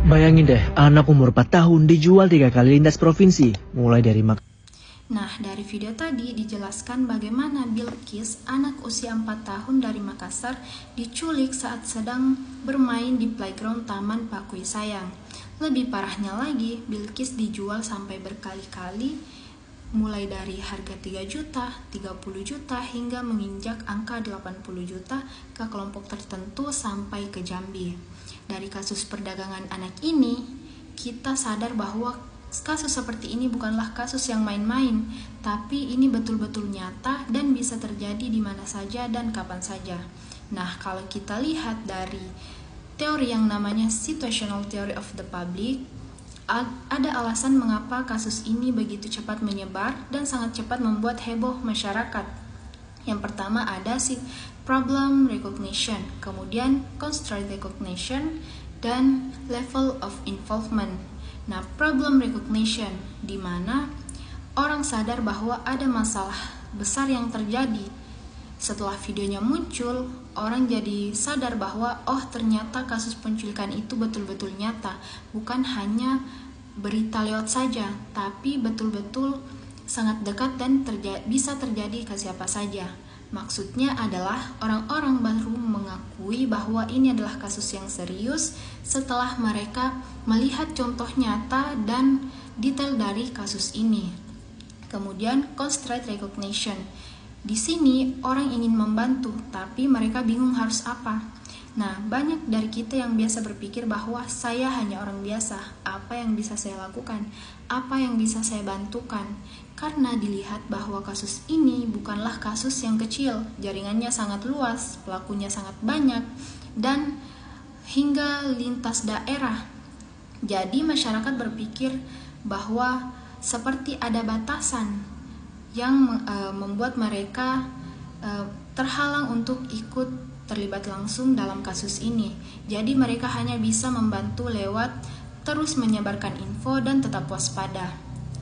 Bayangin deh, anak umur 4 tahun dijual 3 kali lintas provinsi, mulai dari Nah, dari video tadi dijelaskan bagaimana Bilqis, anak usia 4 tahun dari Makassar, diculik saat sedang bermain di playground Taman Pakui Sayang. Lebih parahnya lagi, Bilqis dijual sampai berkali-kali, mulai dari harga 3 juta, 30 juta, hingga menginjak angka 80 juta ke kelompok tertentu sampai ke Jambi. Dari kasus perdagangan anak ini, kita sadar bahwa kasus seperti ini bukanlah kasus yang main-main, tapi ini betul-betul nyata dan bisa terjadi di mana saja dan kapan saja. Nah, kalau kita lihat dari teori yang namanya situational theory of the public, ada alasan mengapa kasus ini begitu cepat menyebar dan sangat cepat membuat heboh masyarakat. Yang pertama ada problem recognition, kemudian constraint recognition, dan level of involvement. Nah, problem recognition di mana orang sadar bahwa ada masalah besar yang terjadi. Setelah videonya muncul, orang jadi sadar bahwa ternyata kasus penculikan itu betul-betul nyata, bukan hanya berita lewat saja, tapi betul-betul sangat dekat dan bisa terjadi ke siapa saja. Maksudnya adalah orang-orang baru mengakui bahwa ini adalah kasus yang serius setelah mereka melihat contoh nyata dan detail dari kasus ini. Kemudian constraint recognition. Di sini orang ingin membantu, tapi mereka bingung harus apa. Nah, banyak dari kita yang biasa berpikir bahwa saya hanya orang biasa, apa yang bisa saya lakukan, apa yang bisa saya bantukan. Karena dilihat bahwa kasus ini bukanlah kasus yang kecil, jaringannya sangat luas, pelakunya sangat banyak, dan hingga lintas daerah. Jadi masyarakat berpikir bahwa seperti ada batasan yang membuat mereka terhalang untuk ikut terlibat langsung dalam kasus ini. Jadi mereka hanya bisa membantu lewat terus menyebarkan info dan tetap waspada.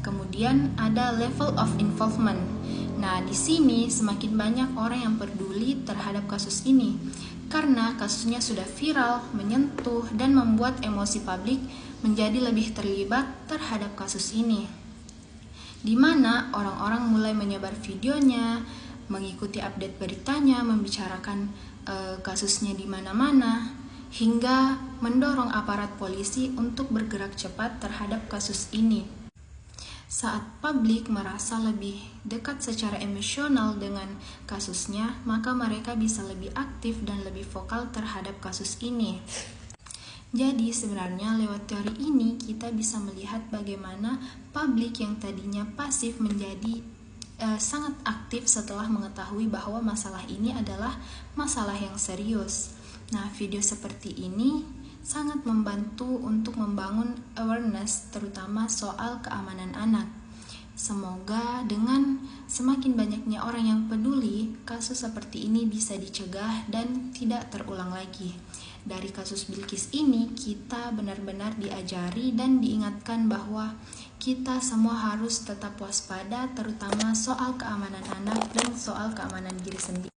Kemudian ada level of involvement. Nah, di sini semakin banyak orang yang peduli terhadap kasus ini karena kasusnya sudah viral, menyentuh, dan membuat emosi publik menjadi lebih terlibat terhadap kasus ini. Di mana orang-orang mulai menyebar videonya, mengikuti update beritanya, membicarakan kasusnya di mana-mana, hingga mendorong aparat polisi untuk bergerak cepat terhadap kasus ini. Saat publik merasa lebih dekat secara emosional dengan kasusnya, maka mereka bisa lebih aktif dan lebih vokal terhadap kasus ini. Jadi sebenarnya lewat teori ini kita bisa melihat bagaimana publik yang tadinya pasif menjadi sangat aktif setelah mengetahui bahwa masalah ini adalah masalah yang serius. Nah, video seperti ini sangat membantu untuk membangun awareness terutama soal keamanan anak. Semoga dengan semakin banyaknya orang yang peduli, kasus seperti ini bisa dicegah dan tidak terulang lagi. Dari kasus Bilqis ini, kita benar-benar diajari dan diingatkan bahwa kita semua harus tetap waspada terutama soal keamanan anak dan soal keamanan diri sendiri.